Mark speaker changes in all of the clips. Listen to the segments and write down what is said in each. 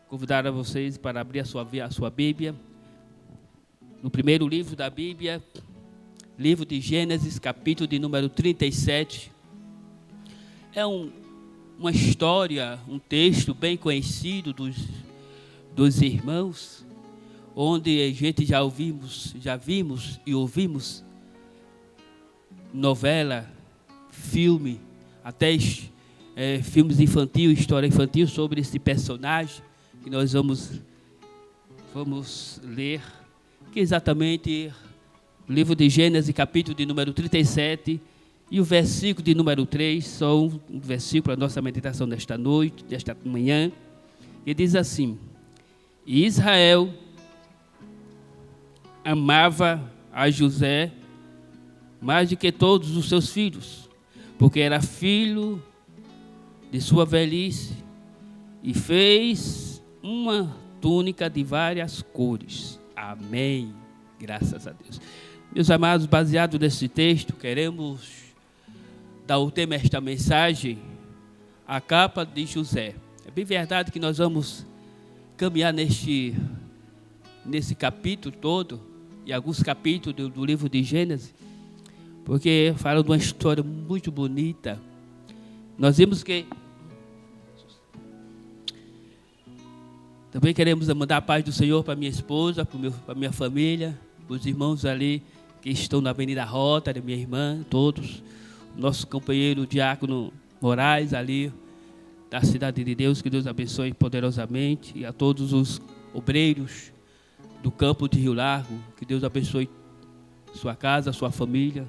Speaker 1: convidar a vocês para abrir a sua Bíblia. No primeiro livro da Bíblia, livro de Gênesis, capítulo de número 37. É uma história, um texto bem conhecido dos irmãos, onde a gente já vimos e ouvimos novela, filme, até filmes infantil, história infantil sobre esse personagem que nós vamos ler, que é exatamente o livro de Gênesis, capítulo de número 37, e o versículo de número 3, são um versículo para a nossa meditação desta noite, desta manhã, que diz assim: E Israel amava a José mais do que todos os seus filhos, porque era filho de sua velhice, e fez uma túnica de várias cores. Amém. Graças a Deus. Meus amados, baseado nesse texto, queremos dar o tema desta mensagem, a capa de José. É bem verdade que nós vamos caminhar nesse capítulo todo, e alguns capítulos do livro de Gênesis, porque fala de uma história muito bonita. Nós vimos que também queremos mandar a paz do Senhor para minha esposa, para minha família, para os irmãos ali que estão na Avenida Rota, minha irmã, todos. Nosso companheiro Diácono Moraes ali, da Cidade de Deus, que Deus abençoe poderosamente. E a todos os obreiros do campo de Rio Largo, que Deus abençoe sua casa, sua família,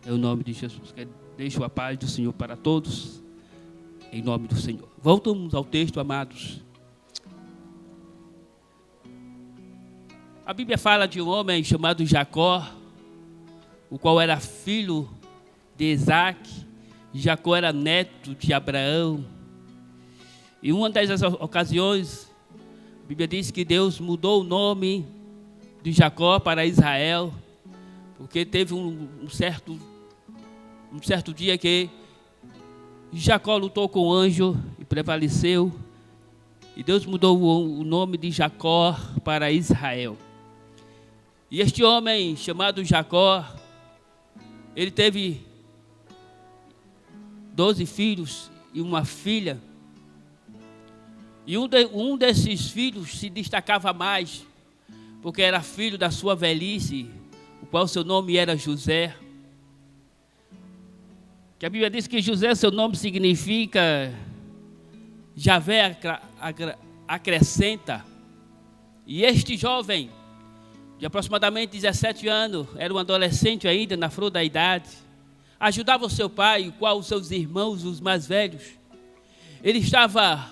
Speaker 1: em nome de Jesus. Deixo a paz do Senhor para todos, em nome do Senhor. Voltamos ao texto, amados. A Bíblia fala de um homem chamado Jacó, o qual era filho de Isaac. Jacó era neto de Abraão. E uma das ocasiões, a Bíblia diz que Deus mudou o nome de Jacó para Israel, porque teve um certo dia que Jacó lutou com o anjo e prevaleceu, e Deus mudou o nome de Jacó para Israel. E este homem chamado Jacó, ele teve 12 filhos e uma filha. E um desses filhos se destacava mais, porque era filho da sua velhice, o qual seu nome era José. Que a Bíblia diz que José, seu nome significa Javé acrescenta. E este jovem, de aproximadamente 17 anos, era um adolescente ainda, na flor da idade, ajudava o seu pai, o qual os seus irmãos, os mais velhos. Ele estava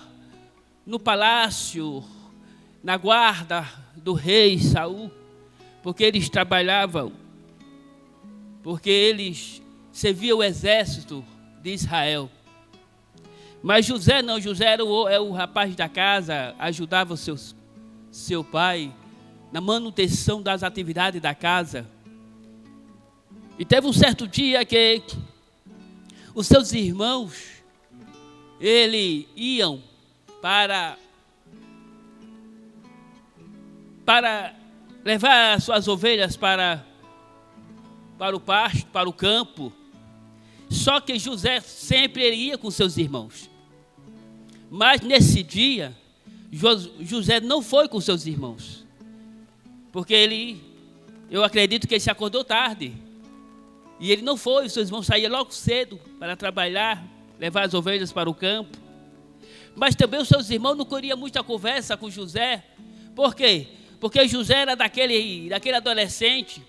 Speaker 1: no palácio, na guarda do rei Saul, porque eles trabalhavam, porque eles serviam o exército de Israel. Mas José não, José era o rapaz da casa, ajudava seu pai na manutenção das atividades da casa. E teve um certo dia que os seus irmãos, eles iam para levar suas ovelhas para o pasto, para o campo. Só que José sempre ia com seus irmãos. Mas nesse dia, José não foi com seus irmãos, porque eu acredito que ele se acordou tarde, e ele não foi. Os seus irmãos saíam logo cedo para trabalhar, levar as ovelhas para o campo. Mas também os seus irmãos não queriam muita conversa com José. Por quê? Porque José era daquele adolescente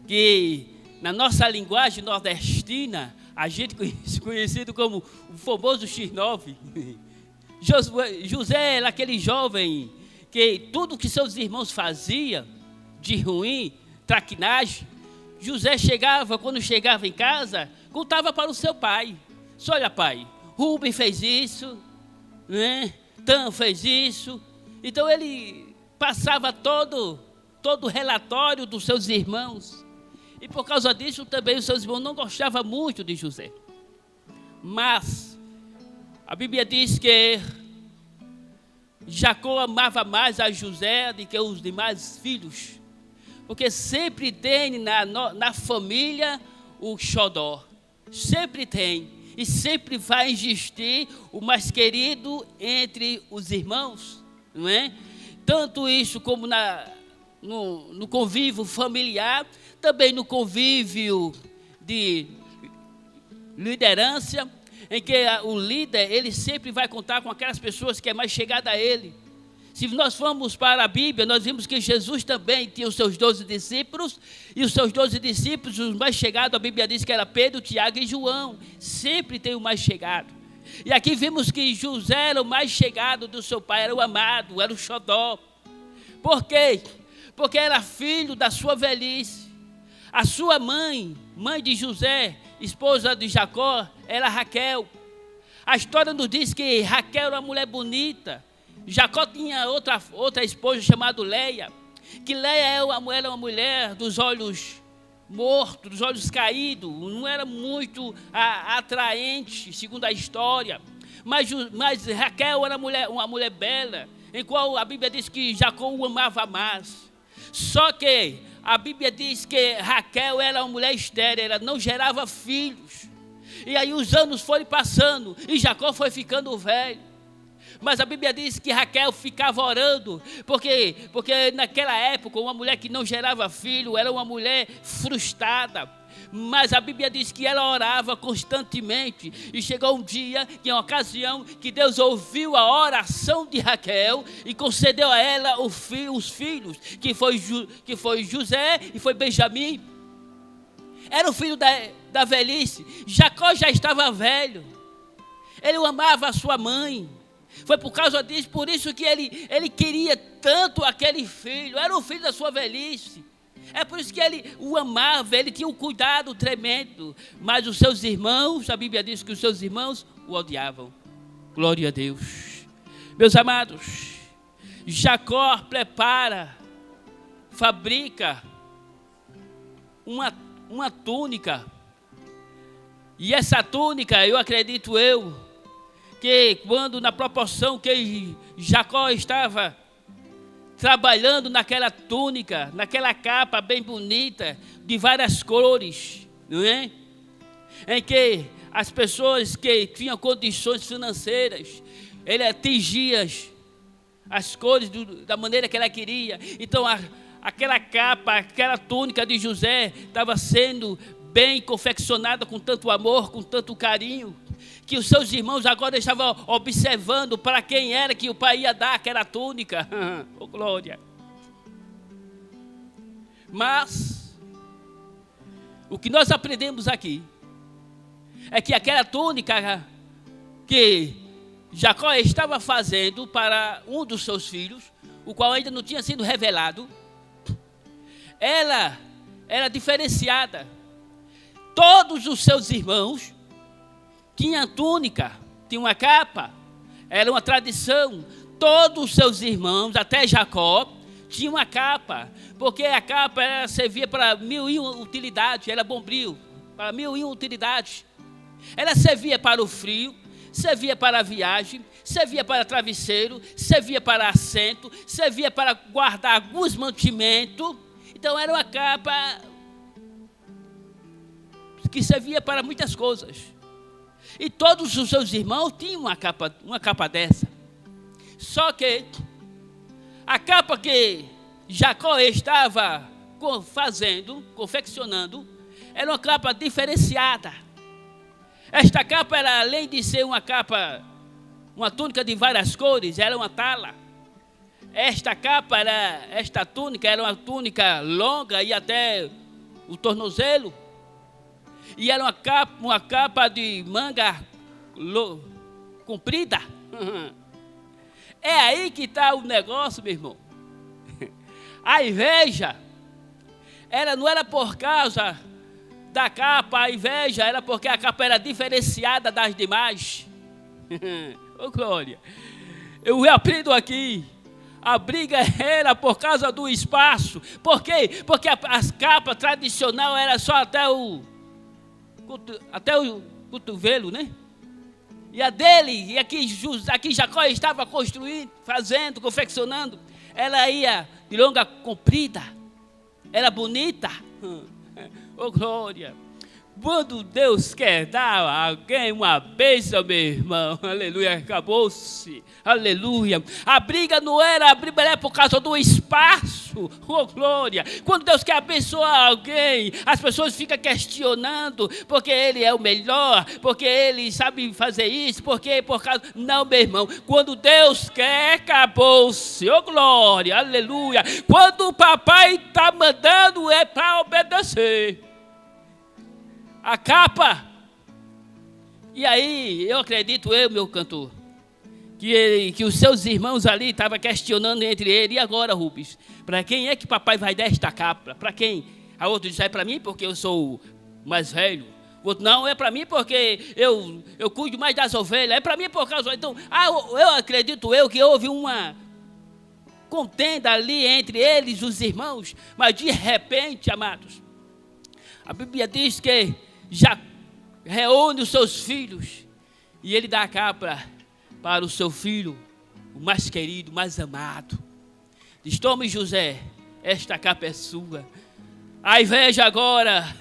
Speaker 1: que, na nossa linguagem nordestina, a gente conhecido como o famoso X9. José era aquele jovem que tudo que seus irmãos faziam de ruim, traquinagem, José quando chegava em casa, contava para o seu pai. Olha, pai, Rubem fez isso, né? Tan fez isso. Então ele passava todo o relatório dos seus irmãos. E por causa disso também os seus irmãos não gostavam muito de José. Mas a Bíblia diz que Jacó amava mais a José do que os demais filhos. Porque sempre tem na família o xodó. Sempre tem. E sempre vai existir o mais querido entre os irmãos. Não é? Tanto isso como no convívio familiar, também no convívio de liderança, em que o líder, ele sempre vai contar com aquelas pessoas que é mais chegada a ele. Se nós formos para a Bíblia, nós vimos que Jesus também tinha os seus 12 discípulos, e os seus 12 discípulos, os mais chegados, a Bíblia diz que era Pedro, Tiago e João. Sempre tem o mais chegado. E aqui vimos que José era o mais chegado do seu pai, era o amado, era o xodó. Por quê? Porque era filho da sua velhice. A sua mãe de José, esposa de Jacó, era Raquel. A história nos diz que Raquel era uma mulher bonita. Jacó tinha outra esposa chamada Leia, que Leia era uma mulher dos olhos mortos, dos olhos caídos, não era muito atraente, segundo a história, mas Raquel era uma mulher bela, em qual a Bíblia diz que Jacó o amava mais. Só que a Bíblia diz que Raquel era uma mulher estéril, ela não gerava filhos, e aí os anos foram passando, e Jacó foi ficando velho. Mas a Bíblia diz que Raquel ficava orando, porque naquela época uma mulher que não gerava filho era uma mulher frustrada. Mas a Bíblia diz que ela orava constantemente, e chegou um dia, que é uma ocasião, que Deus ouviu a oração de Raquel e concedeu a ela os filhos, que foi José e foi Benjamim. Era o filho da velhice. Jacó já estava velho, ele amava a sua mãe. Foi por causa disso, por isso que ele queria tanto aquele filho, era o filho da sua velhice. É por isso que ele o amava, ele tinha um cuidado tremendo. Mas os seus irmãos, a Bíblia diz que os seus irmãos o odiavam. Glória a Deus. Meus amados, Jacó fabrica uma túnica. E essa túnica, eu acredito que quando na proporção que Jacó estava trabalhando naquela túnica, naquela capa bem bonita, de várias cores, não é? Em que as pessoas que tinham condições financeiras, ele atingia as cores da maneira que ela queria. Então aquela capa, aquela túnica de José estava sendo bem confeccionada com tanto amor, com tanto carinho, que os seus irmãos agora estavam observando para quem era que o pai ia dar aquela túnica. Oh, glória! Mas o que nós aprendemos aqui é que aquela túnica que Jacó estava fazendo para um dos seus filhos, o qual ainda não tinha sido revelado, ela era diferenciada. Todos os seus irmãos tinham túnica, tinham uma capa, era uma tradição. Todos os seus irmãos, até Jacó, tinham uma capa, porque a capa servia para 1001 utilidades, era bombril, para 1001 utilidades. Ela servia para o frio, servia para a viagem, servia para travesseiro, servia para assento, servia para guardar alguns mantimentos. Então era uma capa que servia para muitas coisas. E todos os seus irmãos tinham uma capa dessa. Só que a capa que Jacó estava confeccionando, era uma capa diferenciada. Esta capa era, além de ser uma túnica de várias cores, era uma tala. Esta túnica era uma túnica longa e até o tornozelo. E era uma capa de manga comprida. É aí que está o negócio, meu irmão. A inveja, não era por causa da capa, a inveja era porque a capa era diferenciada das demais. Oh, glória! Eu aprendo aqui. A briga era por causa do espaço. Por quê? Porque as capas tradicionais eram só até o cotovelo, né? E a dele, e aqui Jacó estava construindo, fazendo, confeccionando, ela ia de longa comprida, era bonita. Oh, glória! Quando Deus quer dar a alguém uma bênção, meu irmão, aleluia, acabou-se, aleluia. A briga não era por causa do espaço, oh glória. Quando Deus quer abençoar alguém, as pessoas ficam questionando, porque ele é o melhor, porque ele sabe fazer isso, porque por causa... Não, meu irmão, quando Deus quer, acabou-se, oh glória, aleluia. Quando o papai está mandando, é para obedecer. A capa. E aí, eu acredito, meu cantor, que os seus irmãos ali estavam questionando entre ele. E agora, Rubens, para quem é que papai vai dar esta capa? Para quem? A outra disse, é para mim porque eu sou mais velho. O outro, não, é para mim porque eu cuido mais das ovelhas. É para mim por causa... Então, eu acredito que houve uma contenda ali entre eles, os irmãos. Mas de repente, amados, a Bíblia diz que já reúne os seus filhos e ele dá a capa para o seu filho, o mais querido, mais amado. Diz, tome José, esta capa é sua. Aí veja agora,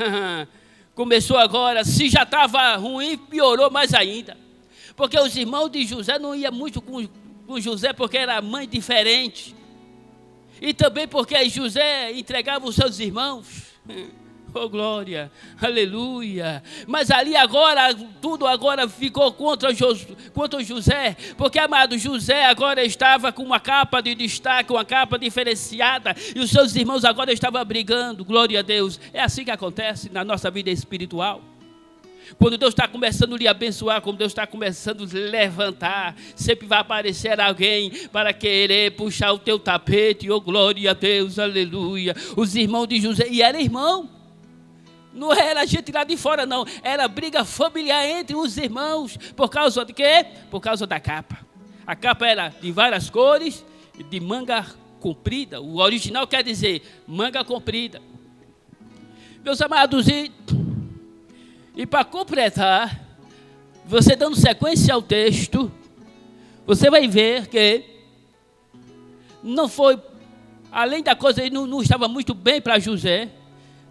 Speaker 1: começou agora, se já estava ruim, piorou mais ainda. Porque os irmãos de José não iam muito com José porque era mãe diferente. E também porque José entregava os seus irmãos. Oh glória, aleluia. Mas ali agora, tudo agora ficou contra José, porque amado, José agora estava com uma capa de destaque, uma capa diferenciada, e os seus irmãos agora estavam brigando, glória a Deus. É assim que acontece na nossa vida espiritual. Quando Deus está começando a lhe abençoar, quando Deus está começando a lhe levantar, sempre vai aparecer alguém para querer puxar o teu tapete, oh glória a Deus, aleluia. Os irmãos de José, e era irmão. Não era gente lá de fora, não. Era briga familiar entre os irmãos. Por causa de quê? Por causa da capa. A capa era de várias cores e de manga comprida. O original quer dizer manga comprida. Meus amados, e para completar, você dando sequência ao texto, você vai ver que não foi, além da coisa, ele não estava muito bem para José.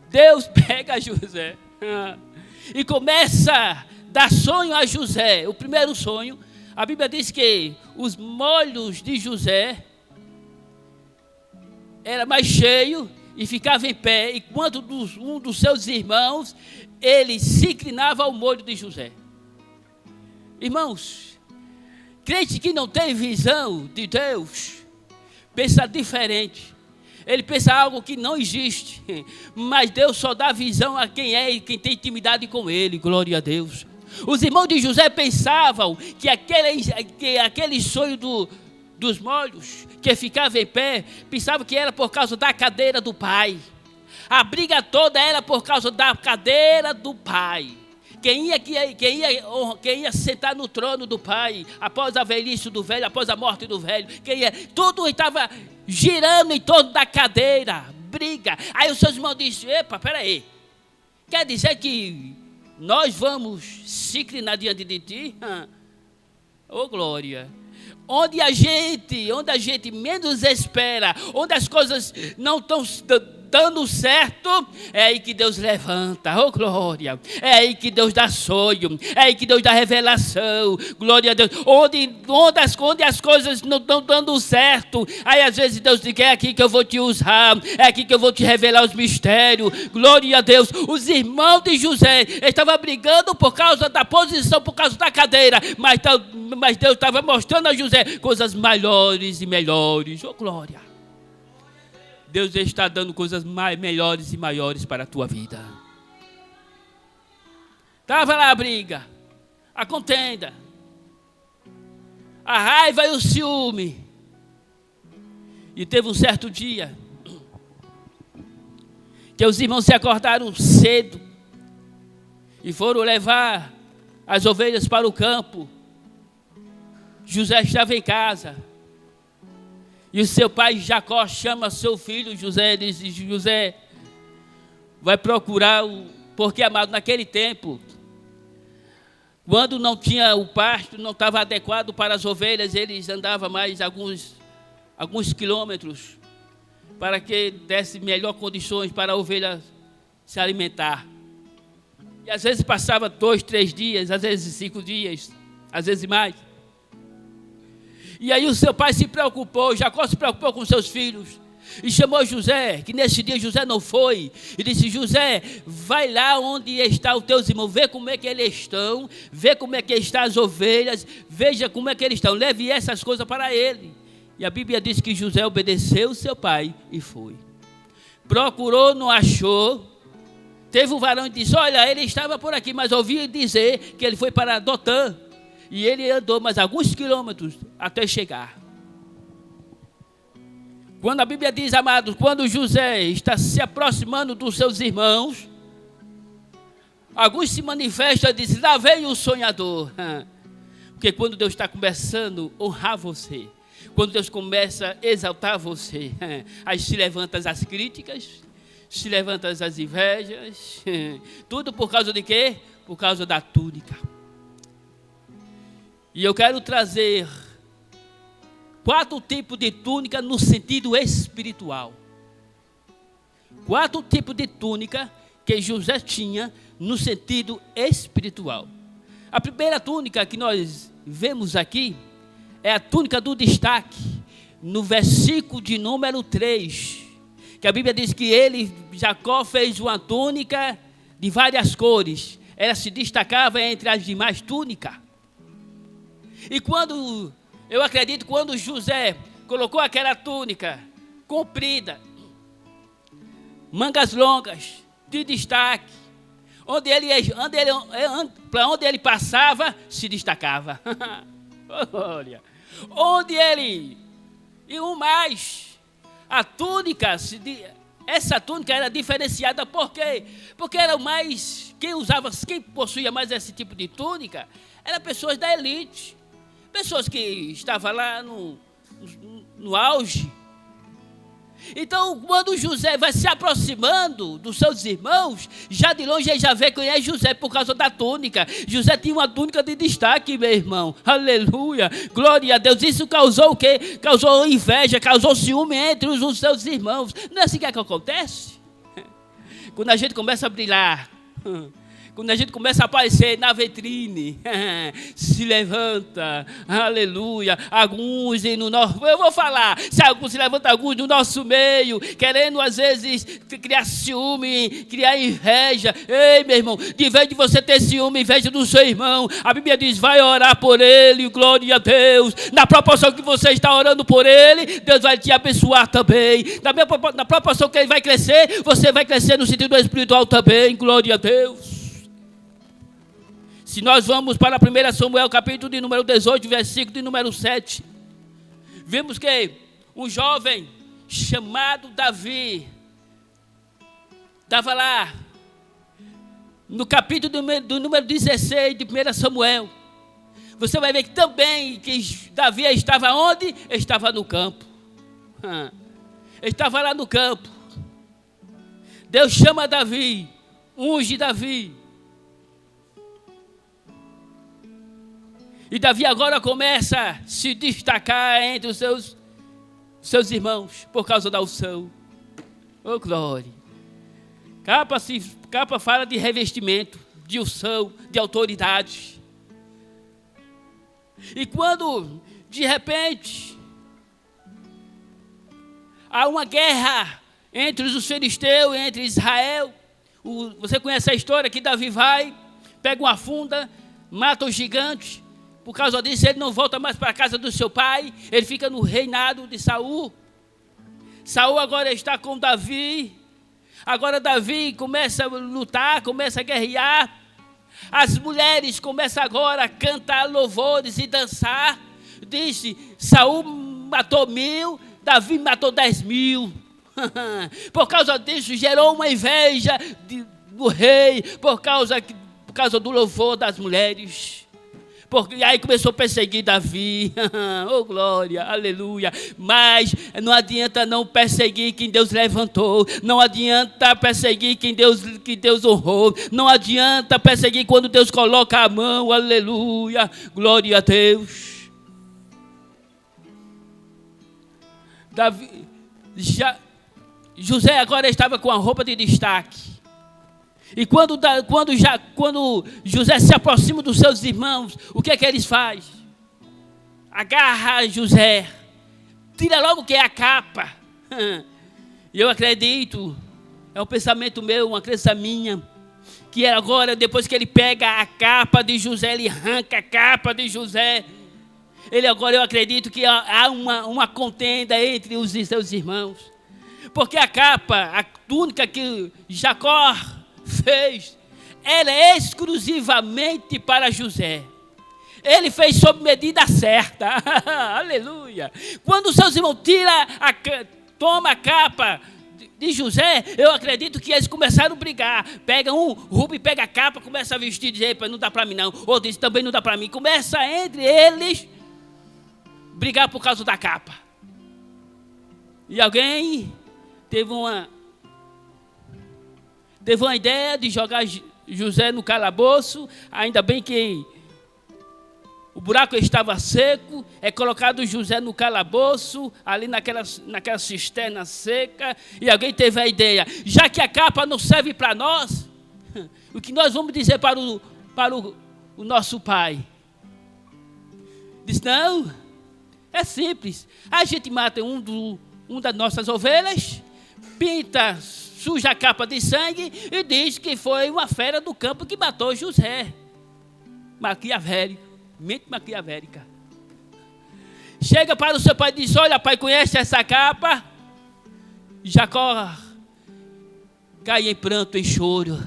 Speaker 1: Deus pega José e começa a dar sonho a José. O primeiro sonho, a Bíblia diz que os molhos de José era mais cheio e ficava em pé, enquanto um dos seus irmãos, ele se inclinava ao molho de José. Irmãos, crente que não tem visão de Deus, pensa diferente. Ele pensa algo que não existe, mas Deus só dá visão a quem é e quem tem intimidade com Ele, glória a Deus. Os irmãos de José pensavam que aquele sonho dos molhos, que ficava em pé, pensavam que era por causa da cadeira do pai. A briga toda era por causa da cadeira do pai. Quem ia sentar no trono do pai, após a velhice do velho, após a morte do velho, tudo estava girando em torno da cadeira, briga. Aí os seus irmãos disseram, epa, peraí, quer dizer que nós vamos se inclinar diante de ti? Oh glória! Onde a gente menos espera, onde as coisas não estão dando certo, é aí que Deus levanta, oh glória, é aí que Deus dá sonho, é aí que Deus dá revelação, glória a Deus, onde as coisas não estão dando certo, aí às vezes Deus diz, é aqui que eu vou te usar, é aqui que eu vou te revelar os mistérios, glória a Deus. Os irmãos de José estavam brigando por causa da posição, por causa da cadeira, mas Deus estava mostrando a José coisas maiores e melhores, oh glória. Deus está dando coisas melhores e maiores para a tua vida. Estava lá a briga, a contenda, a raiva e o ciúme. E teve um certo dia que os irmãos se acordaram cedo e foram levar as ovelhas para o campo. José estava em casa. E o seu pai Jacó chama seu filho José e diz, José, vai procurar, porque amado, naquele tempo, Quando não tinha o pasto, não estava adequado para as ovelhas, eles andavam mais alguns quilômetros para que desse melhor condições para a ovelha se alimentar. E às vezes passava 2, 3 dias, às vezes 5 dias, às vezes mais. E aí o seu pai se preocupou, Jacó se preocupou com seus filhos. E chamou José, que nesse dia José não foi. E disse: José, vai lá onde estão os teus irmãos, vê como é que eles estão, vê como é que estão as ovelhas, veja como é que eles estão, leve essas coisas para ele. E a Bíblia diz que José obedeceu seu pai e foi. Procurou, não achou. Teve um varão que disse: olha, ele estava por aqui, mas ouvi dizer que ele foi para Dotã. E ele andou mais alguns quilômetros até chegar. Quando a Bíblia diz, amados, quando José está se aproximando dos seus irmãos, alguns se manifestam e dizem: lá vem o sonhador. Porque quando Deus está começando a honrar você, quando Deus começa a exaltar você, aí se levantam as críticas, se levantam as invejas, tudo por causa de quê? Por causa da túnica. E eu quero trazer 4 tipos de túnica no sentido espiritual. 4 tipos de túnica que José tinha no sentido espiritual. A primeira túnica que nós vemos aqui é a túnica do destaque, no versículo de número 3. Que a Bíblia diz que Jacó fez uma túnica de várias cores. Ela se destacava entre as demais túnicas. E eu acredito, quando José colocou aquela túnica comprida, mangas longas, de destaque, para onde ele passava, se destacava. Olha, e o mais, a túnica, essa túnica era diferenciada, por quê? Porque era o mais, quem possuía mais esse tipo de túnica, eram pessoas da elite. Pessoas que estavam lá no auge. Então, quando José vai se aproximando dos seus irmãos, já de longe ele já vê quem é José por causa da túnica. José tinha uma túnica de destaque, meu irmão. Aleluia, glória a Deus. Isso causou o quê? Causou inveja, causou ciúme entre os seus irmãos. Não é assim que acontece? Quando a gente começa a brilhar, quando a gente começa a aparecer na vitrine, se levanta, aleluia, alguns no nosso, eu vou falar, se levanta alguns no nosso meio, querendo às vezes criar ciúme, criar inveja. Ei, meu irmão, de vez de você ter ciúme, inveja do seu irmão, a Bíblia diz: vai orar por ele, glória a Deus. Na proporção que você está orando por ele, Deus vai te abençoar também. Na proporção que ele vai crescer, você vai crescer no sentido espiritual também, glória a Deus. Se nós vamos para 1 Samuel, capítulo de número 18, versículo de número 7, vemos que um jovem chamado Davi estava lá, no capítulo do número 16 de 1 Samuel. Você vai ver que também que Davi estava onde? Estava no campo. Estava lá no campo. Deus chama Davi, unge Davi. E Davi agora começa a se destacar entre os seus irmãos por causa da unção. Oh, glória. Capa fala de revestimento, de unção, de autoridade. E quando, de repente, há uma guerra entre os filisteus e entre Israel, você conhece a história que Davi vai, pega uma funda, mata os gigantes. Por causa disso, ele não volta mais para a casa do seu pai. Ele fica no reinado de Saul. Saul agora está com Davi. Agora Davi começa a lutar, começa a guerrear. As mulheres começam agora a cantar louvores e dançar. Disse: Saul matou 1000, Davi matou 10.000. Por causa disso, gerou uma inveja do rei, por causa do louvor das mulheres. Porque aí começou a perseguir Davi, oh glória, aleluia. Mas não adianta não perseguir quem Deus levantou, não adianta perseguir quem Deus honrou, não adianta perseguir quando Deus coloca a mão, aleluia, glória a Deus. José agora estava com a roupa de destaque. E quando José se aproxima dos seus irmãos, o que é que eles fazem? Agarra José, tira logo o que é a capa. E eu acredito, é um pensamento meu, uma crença minha, que agora, depois que ele pega a capa de José, ele arranca a capa de José. Eu acredito que há uma contenda entre os seus irmãos. Porque a capa, a túnica que Jacó fez, ela é exclusivamente para José. Ele fez sob medida certa. Aleluia. Quando os seus irmãos toma a capa de José, eu acredito que eles começaram a brigar. Pega Rubem pega a capa, começa a vestir, dizer, não dá para mim não. Outro diz, também não dá para mim. Começa entre eles brigar por causa da capa. E alguém teve uma ideia de jogar José no calabouço. Ainda bem que o buraco estava seco. É colocado José no calabouço, ali naquela cisterna seca. E alguém teve a ideia, já que a capa não serve para nós, o que nós vamos dizer para o nosso pai? Diz, não, é simples. A gente mata um das nossas ovelhas, pinta, suja a capa de sangue e diz que foi uma fera do campo que matou José. Maquiavélico, mente maquiavélica. Chega para o seu pai e diz, olha pai, conhece essa capa? Jacó cai em pranto, em choro.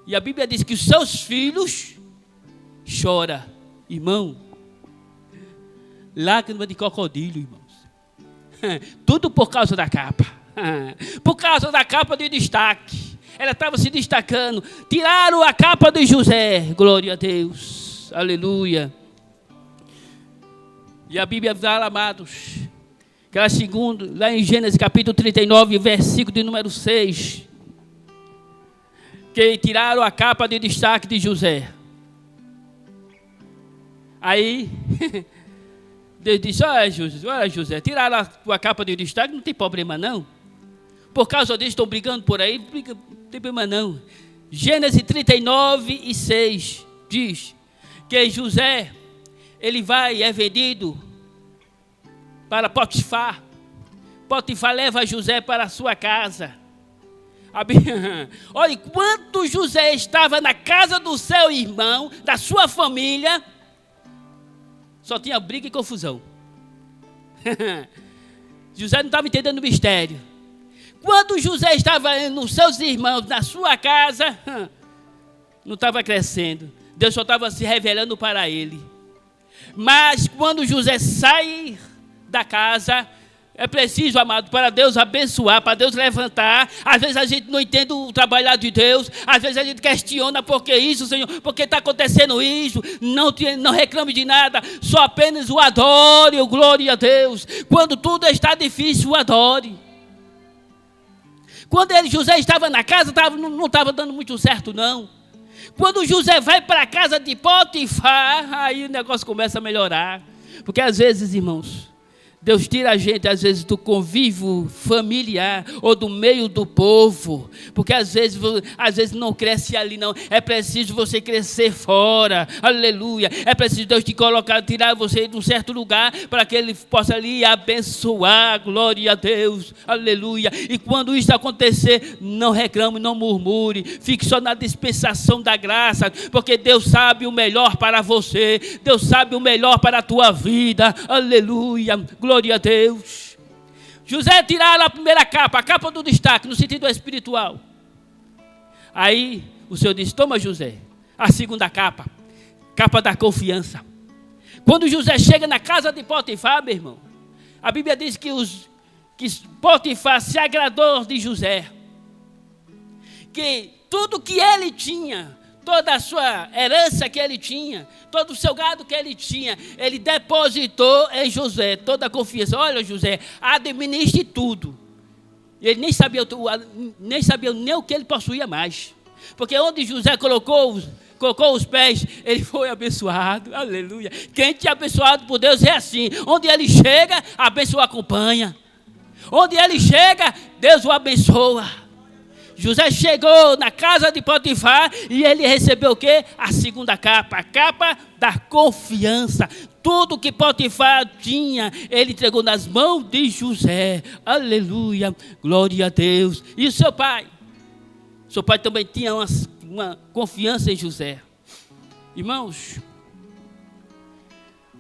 Speaker 1: E a Bíblia diz que os seus filhos choram. Irmão, lágrima de crocodilo, irmãos. Tudo por causa da capa. Por causa da capa de destaque. Ela estava se destacando. Tiraram a capa de José. Glória a Deus. Aleluia. E a Bíblia fala, amados, que ela segundo, lá em Gênesis capítulo 39, versículo de número 6, que tiraram a capa de destaque de José. Aí Deus disse, olha José, tiraram a tua capa de destaque, não tem problema não. Por causa disso estão brigando por aí, não tem problema não. Gênesis 39 e 6 diz que José, ele é vendido para Potifar. Potifar leva José para a sua casa. Olha, enquanto José estava na casa do seu irmão, da sua família, só tinha briga e confusão. José não estava entendendo o mistério. Quando José estava nos seus irmãos, na sua casa, não estava crescendo. Deus só estava se revelando para ele. Mas quando José sai da casa, é preciso, amado, para Deus abençoar, para Deus levantar. Às vezes a gente não entende o trabalhar de Deus. Às vezes a gente questiona por que isso, Senhor, por que está acontecendo isso. Não reclame de nada, só apenas o adore, o glória a Deus. Quando tudo está difícil, o adore. Quando José estava na casa, não estava dando muito certo, não. Quando José vai para a casa de Potifar, aí o negócio começa a melhorar. Porque às vezes, irmãos, Deus tira a gente, às vezes, do convívio familiar ou do meio do povo. Porque às vezes não cresce ali, não. É preciso você crescer fora. Aleluia. É preciso Deus te colocar, tirar você de um certo lugar para que Ele possa lhe abençoar. Glória a Deus. Aleluia. E quando isso acontecer, não reclame, não murmure. Fique só na dispensação da graça. Porque Deus sabe o melhor para você. Deus sabe o melhor para a tua vida. Aleluia. Glória a Deus. José tiraram a primeira capa, a capa do destaque, no sentido espiritual. Aí o Senhor disse, toma José, a segunda capa, capa da confiança. Quando José chega na casa de Potifar, meu irmão, a Bíblia diz que Potifar se agradou de José. Que tudo que ele tinha, toda a sua herança que ele tinha, todo o seu gado que ele tinha, ele depositou em José, toda a confiança. Olha, José, administre tudo. Ele nem sabia nem o que ele possuía mais. Porque onde José colocou os pés, ele foi abençoado. Aleluia. Quem te é abençoado por Deus é assim. Onde ele chega, a bênção o acompanha. Onde ele chega, Deus o abençoa. José chegou na casa de Potifar e ele recebeu o quê? A segunda capa, a capa da confiança. Tudo que Potifar tinha, ele entregou nas mãos de José. Aleluia, glória a Deus. E o seu pai? Seu pai também tinha uma confiança em José. Irmãos,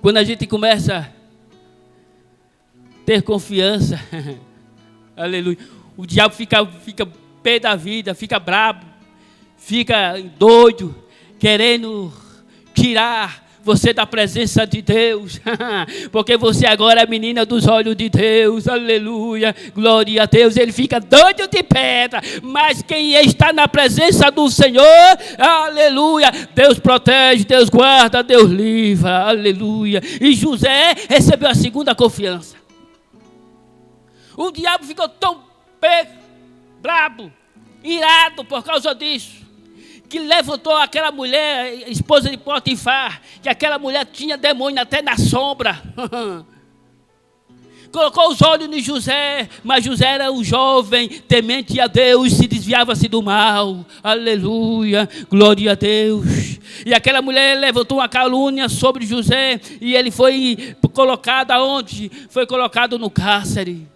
Speaker 1: quando a gente começa a ter confiança, aleluia, o diabo fica pé da vida, fica brabo, fica doido, querendo tirar você da presença de Deus, porque você agora é menina dos olhos de Deus, aleluia, glória a Deus. Ele fica doido de pedra, mas quem está na presença do Senhor, aleluia, Deus protege, Deus guarda, Deus livra, aleluia. E José recebeu a segunda confiança. O diabo ficou tão brabo, irado por causa disso, que levantou aquela mulher, esposa de Potifar, que aquela mulher tinha demônio até na sombra. Colocou os olhos em José, mas José era um jovem, temente a Deus, se desviava-se do mal. Aleluia, glória a Deus. E aquela mulher levantou uma calúnia sobre José, e ele foi colocado aonde? Foi colocado no cárcere.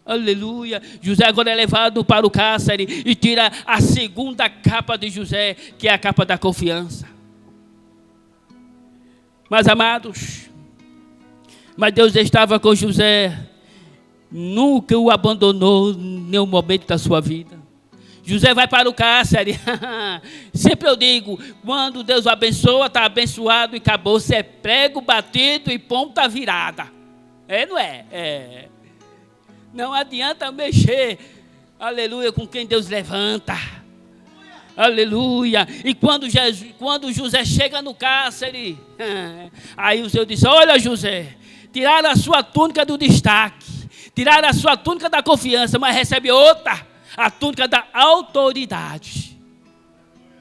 Speaker 1: Aleluia. José agora é levado para o cárcere e tira a segunda capa de José, que é a capa da confiança. Mas amados, mas Deus estava com José, nunca o abandonou em nenhum momento da sua vida. José vai para o cárcere. Sempre eu digo, quando Deus o abençoa, está abençoado e acabou. Você é prego batido e ponta virada. Não é? É. Não adianta mexer, aleluia, com quem Deus levanta. Aleluia. E quando José chega no cárcere, aí o Senhor disse: olha, José, tiraram a sua túnica do destaque, tiraram a sua túnica da confiança, mas recebe outra, a túnica da autoridade.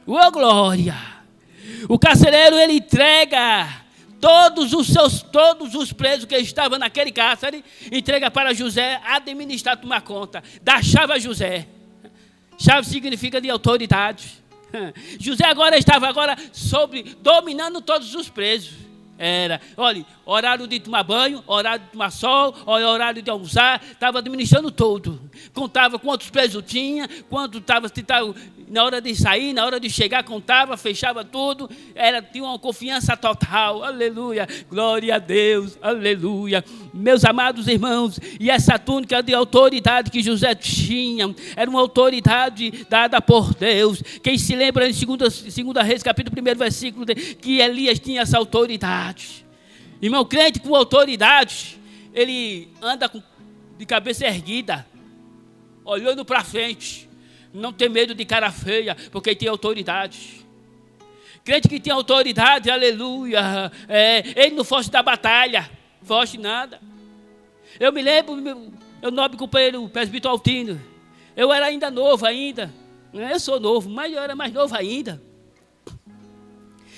Speaker 1: Ô glória. O carcereiro, ele entrega todos os presos que estavam naquele cárcere, entrega para José administrar, tomar conta. Dá chave a José. Chave significa de autoridade. José estava dominando todos os presos. Olha, horário de tomar banho, horário de tomar sol, horário de almoçar, estava administrando tudo. Contava quantos presos tinha, quanto estava na hora de sair, na hora de chegar, contava, fechava tudo. Tinha uma confiança total, aleluia, glória a Deus, aleluia. Meus amados irmãos, e essa túnica de autoridade que José tinha, era uma autoridade dada por Deus. Quem se lembra em 2 Reis, capítulo 1, versículo, que Elias tinha essa autoridade. Irmão, crente com autoridade, ele anda de cabeça erguida, olhando para frente, não tem medo de cara feia, porque tem autoridade. Crente que tem autoridade, aleluia, ele não foge da batalha, foge nada. Eu me lembro, meu nobre companheiro presbítero Altino, eu era ainda novo ainda, eu sou novo, mas eu era mais novo ainda.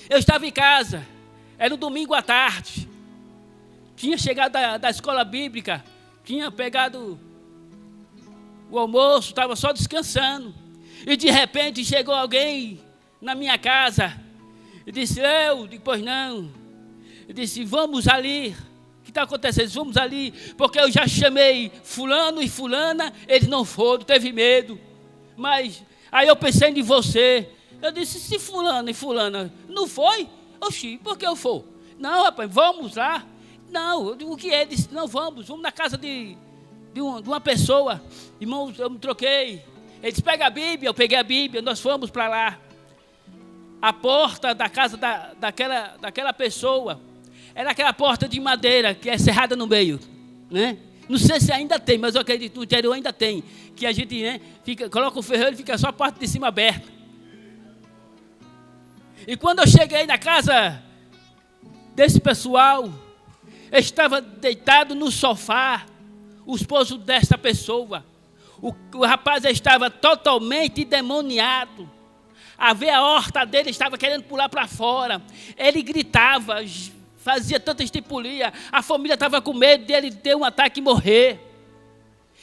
Speaker 1: Eu estava em casa, era um domingo à tarde, tinha chegado da escola bíblica, tinha pegado o almoço, estava só descansando, e de repente chegou alguém na minha casa, e disse: pois não, eu disse: vamos ali. O que está acontecendo? Vamos ali, porque eu já chamei fulano e fulana, eles não foram, teve medo, mas aí eu pensei em você. Eu disse: se fulano e fulana não foi, oxi, por que eu for? Não, rapaz, vamos lá. Não, o que é? Disse: não, vamos na casa de uma pessoa. Irmãos, eu me troquei. Ele disse: pega a Bíblia. Eu peguei a Bíblia, nós fomos para lá. A porta da casa daquela pessoa era aquela porta de madeira que é cerrada no meio, né? Não sei se ainda tem, mas eu acredito que no interior ainda tem, que a gente, né, coloca o ferreiro e fica só a parte de cima aberta. E quando eu cheguei na casa desse pessoal, estava deitado no sofá, o esposo desta pessoa. O rapaz estava totalmente endemoniado. A veia horta dele estava querendo pular para fora. Ele gritava, fazia tanta estipulia. A família estava com medo dele ter um ataque e morrer.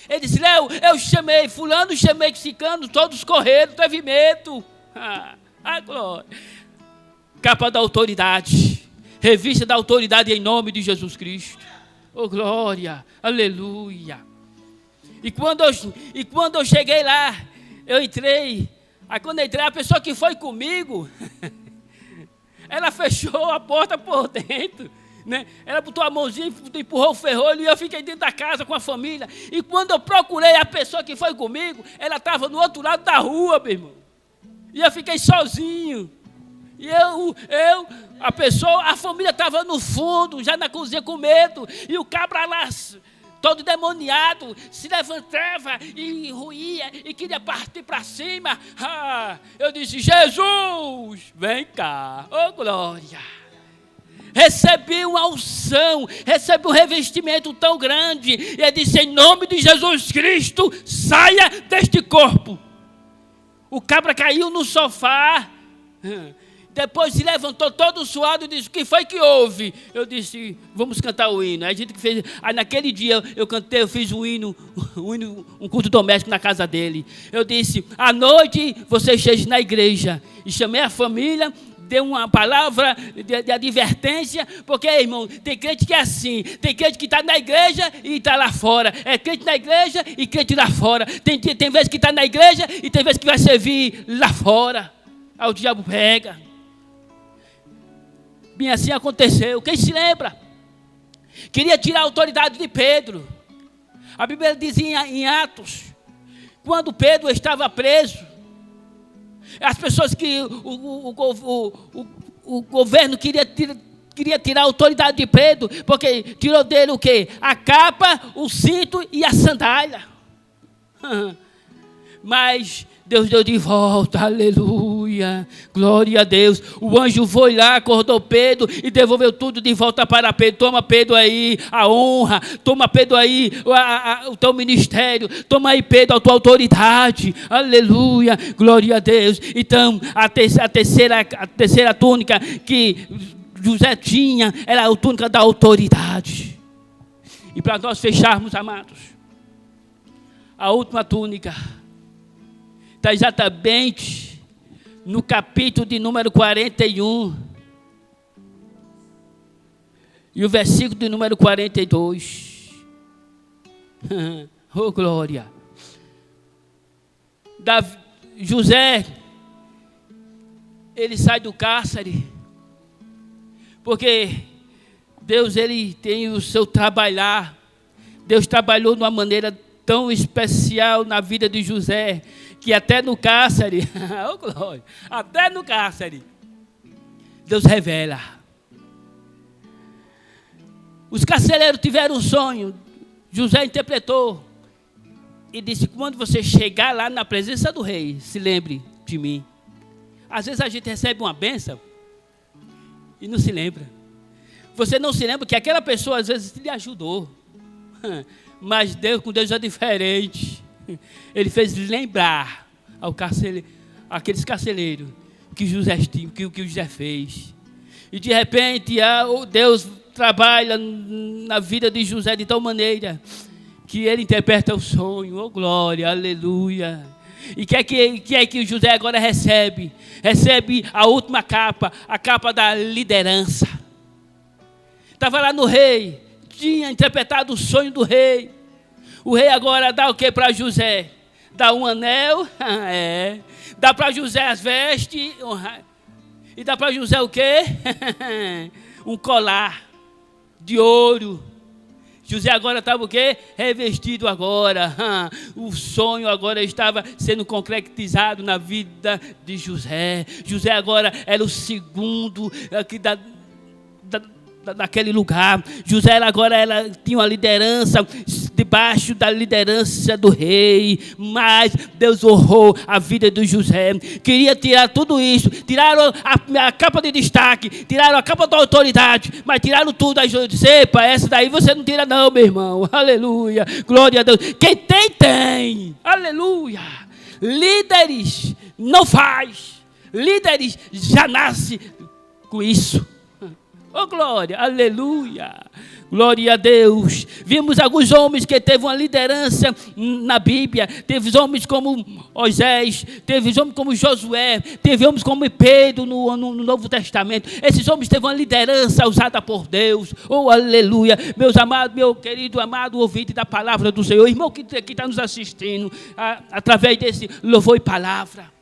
Speaker 1: Ele disse: eu chamei fulano, chamei ciclano, todos correram, teve medo. Glória. Capa da autoridade. Revista da autoridade em nome de Jesus Cristo. Oh, glória, aleluia. E quando eu cheguei lá, eu entrei. Aí quando eu entrei, a pessoa que foi comigo, ela fechou a porta por dentro, né? Ela botou a mãozinha, empurrou o ferrolho e eu fiquei dentro da casa com a família. E quando eu procurei a pessoa que foi comigo, ela estava no outro lado da rua, meu irmão. E eu fiquei sozinho. E a família estava no fundo, já na cozinha com medo. E o cabra lá, todo demoniado, se levantava e ruía e queria partir para cima. Eu disse: Jesus, vem cá, oh glória. Recebi uma unção, recebi um revestimento tão grande. E ele disse: em nome de Jesus Cristo, saia deste corpo. O cabra caiu no sofá. Depois se levantou todo suado e disse: o que foi que houve? Eu disse: vamos cantar o hino. Aí a gente fez. Aí naquele dia eu cantei, eu fiz um hino, um culto doméstico na casa dele. Eu disse: à noite você esteja na igreja. E chamei a família, dei uma palavra de advertência, porque, irmão, tem crente que é assim, tem crente que está na igreja e está lá fora, é crente na igreja e crente lá fora, tem vezes que está na igreja e tem vezes que vai servir lá fora. Aí o diabo pega. Bem assim aconteceu. Quem se lembra? Queria tirar a autoridade de Pedro. A Bíblia dizia em Atos, quando Pedro estava preso, as pessoas que o governo queria tirar a autoridade de Pedro, porque tirou dele o quê? A capa, o cinto e a sandália. Mas Deus deu de volta, aleluia, glória a Deus. O anjo foi lá, acordou Pedro e devolveu tudo de volta para Pedro. Toma, Pedro, aí a honra, toma, Pedro, aí o teu ministério, toma aí, Pedro, a tua autoridade, aleluia, glória a Deus. Então, a terceira túnica que José tinha era a túnica da autoridade. E para nós fecharmos, amados, a última túnica está exatamente no capítulo de número 41 e o versículo de número 42. Oh, glória. José, ele sai do cárcere, porque Deus, ele tem o seu trabalhar. Deus trabalhou de uma maneira tão especial na vida de José, que até no cárcere, oh glória, até no cárcere, Deus revela. Os carcereiros tiveram um sonho, José interpretou e disse: quando você chegar lá na presença do rei, se lembre de mim. Às vezes a gente recebe uma bênção e não se lembra. Você não se lembra que aquela pessoa às vezes lhe ajudou, mas Deus, com Deus é diferente. Ele fez lembrar aqueles carcereiros que José fez. E de repente Deus trabalha na vida de José de tal maneira que ele interpreta o sonho. Oh glória, aleluia. E que é que José agora recebe? Recebe a última capa, a capa da liderança. Estava lá no rei, tinha interpretado o sonho do rei. O rei agora dá o que para José? Dá um anel, dá para José as vestes, e dá para José o quê? Um colar de ouro. José agora estava o quê? Revestido agora. O sonho agora estava sendo concretizado na vida de José. José agora era o segundo aqui daquele lugar. José agora tinha uma liderança debaixo da liderança do rei, mas Deus honrou a vida de José. Queria tirar tudo isso, tiraram a capa de destaque, tiraram a capa da autoridade, mas tiraram tudo. Aí eu disse: epa, essa daí você não tira não, meu irmão. Aleluia, glória a Deus. Quem tem, tem. Aleluia. Líderes não faz, líderes já nasce com isso. Oh, glória, aleluia, glória a Deus. Vimos alguns homens que teve uma liderança na Bíblia. Teve homens como Moisés, teve homens como Josué, teve homens como Pedro no Novo Testamento. Esses homens teve uma liderança usada por Deus. Oh, aleluia. Meus amados, meu querido amado ouvinte da palavra do Senhor, irmão que está nos assistindo através desse louvor e palavra,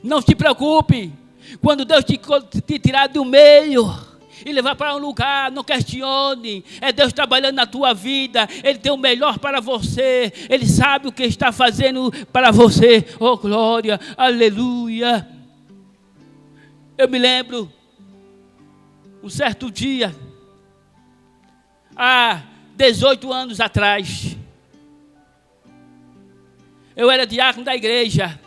Speaker 1: não se preocupe. Quando Deus te tirar do meio e levar para um lugar, não questione. É Deus trabalhando na tua vida. Ele tem o melhor para você. Ele sabe o que está fazendo para você. Oh, glória, aleluia. Eu me lembro, um certo dia, há 18 anos atrás, eu era diácono da igreja,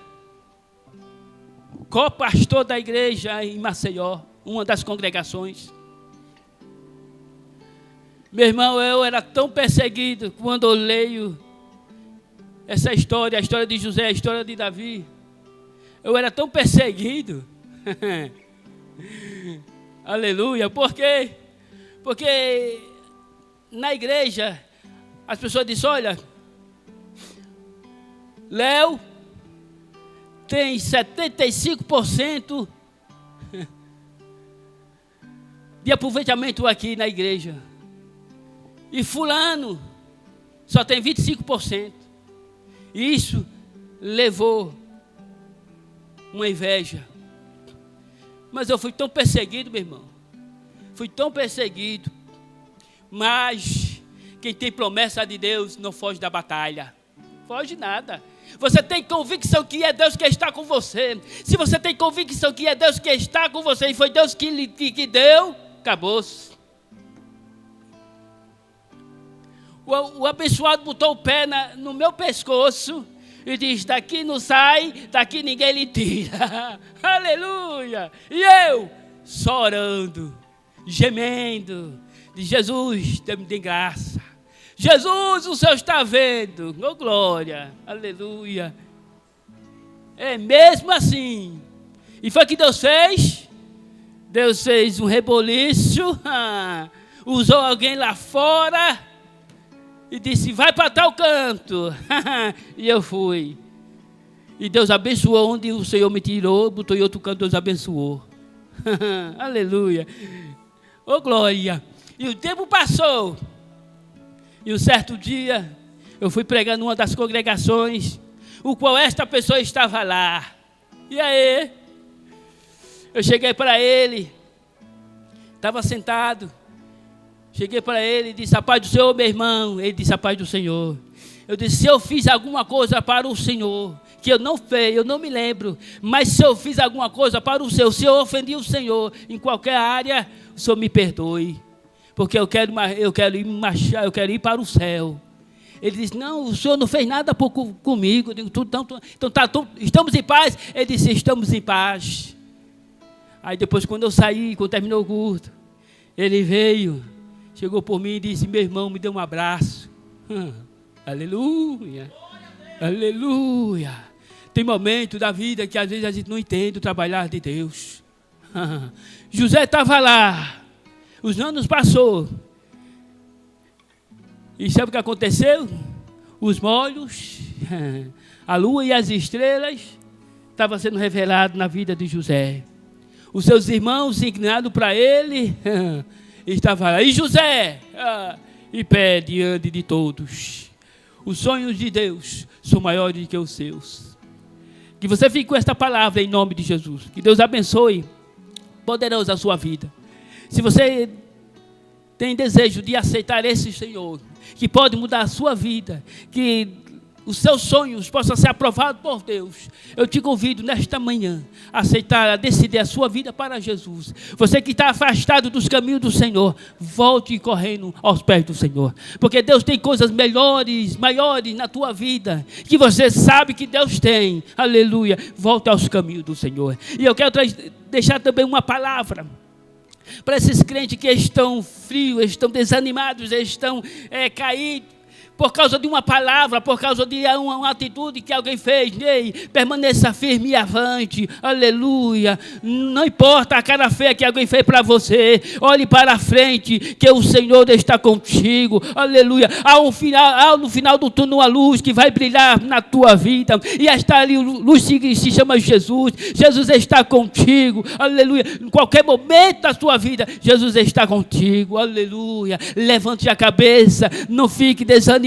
Speaker 1: co-pastor da igreja em Maceió, uma das congregações. Meu irmão, eu era tão perseguido quando eu leio essa história, a história de José, a história de Davi. Eu era tão perseguido. Aleluia. Por quê? Porque na igreja as pessoas dizem: olha, Léo tem 75% de aproveitamento aqui na igreja. E fulano só tem 25%. Isso levou uma inveja. Mas eu fui tão perseguido, meu irmão. Fui tão perseguido. Mas quem tem promessa de Deus não foge da batalha. Foge nada. Você tem convicção que é Deus que está com você. Se você tem convicção que é Deus que está com você e foi Deus que deu, acabou-se. O abençoado botou o pé no meu pescoço e disse: daqui não sai, daqui ninguém lhe tira. Aleluia! E eu, só orando, gemendo, de Jesus, me dê graça. Jesus, o Senhor está vendo. Oh, glória, aleluia. É mesmo assim. E foi o que Deus fez? Deus fez um reboliço, usou alguém lá fora e disse: vai para tal canto. E eu fui. E Deus abençoou onde o Senhor me tirou, botou em outro canto, Deus abençoou. Aleluia. Oh, glória. E o tempo passou. E um certo dia, eu fui pregar numa das congregações, o qual esta pessoa estava lá. E aí, eu cheguei para ele, estava sentado, cheguei para ele e disse: a paz do Senhor, meu irmão. Ele disse: a paz do Senhor. Eu disse: se eu fiz alguma coisa para o Senhor, que eu não fiz, eu não me lembro, mas se eu fiz alguma coisa para o Senhor, se eu ofendi o Senhor em qualquer área, o Senhor me perdoe. Porque eu quero ir para o céu. Ele disse: não, o senhor não fez nada comigo. Eu digo: estamos em paz? Ele disse: estamos em paz. Aí depois, quando eu saí, quando terminou o culto, ele veio, chegou por mim e disse: meu irmão, me deu um abraço. Aleluia, aleluia. Tem momentos da vida que às vezes a gente não entende o trabalhar de Deus. José estava lá. Os anos passou. E sabe o que aconteceu? Os molhos, a lua e as estrelas estavam sendo revelados na vida de José. Os seus irmãos se inclinaram para ele, estava lá. E José, em pé diante de todos. Os sonhos de Deus são maiores do que os seus. Que você fique com esta palavra em nome de Jesus. Que Deus abençoe poderoso a sua vida. Se você tem desejo de aceitar esse Senhor, que pode mudar a sua vida, que os seus sonhos possam ser aprovados por Deus, eu te convido nesta manhã a aceitar, a decidir a sua vida para Jesus. Você que está afastado dos caminhos do Senhor, volte correndo aos pés do Senhor, porque Deus tem coisas melhores, maiores na tua vida, que você sabe que Deus tem. Aleluia, volte aos caminhos do Senhor. E eu quero deixar também uma palavra para esses crentes que estão frios, estão desanimados, estão caídos, por causa de uma palavra, por causa de uma atitude que alguém fez. Ei, permaneça firme e avante, aleluia. Não importa a cara feia que alguém fez para você, olhe para a frente, que o Senhor está contigo, aleluia. Há no final do túnel uma luz que vai brilhar na tua vida, e esta luz se chama Jesus. Jesus está contigo, aleluia. Em qualquer momento da sua vida, Jesus está contigo, aleluia. Levante a cabeça, não fique desanimado,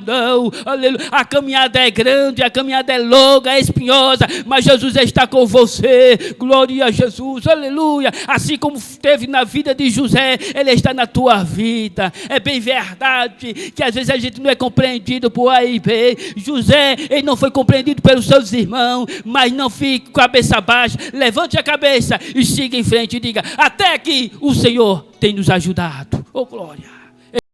Speaker 1: não, aleluia. A caminhada é grande, a caminhada é longa, é espinhosa, mas Jesus está com você, glória a Jesus, aleluia. Assim como teve na vida de José, Ele está na tua vida. É bem verdade que às vezes a gente não é compreendido por A e B. José, ele não foi compreendido pelos seus irmãos, mas não fique com a cabeça baixa, levante a cabeça e siga em frente e diga: até aqui o Senhor tem nos ajudado. Oh glória.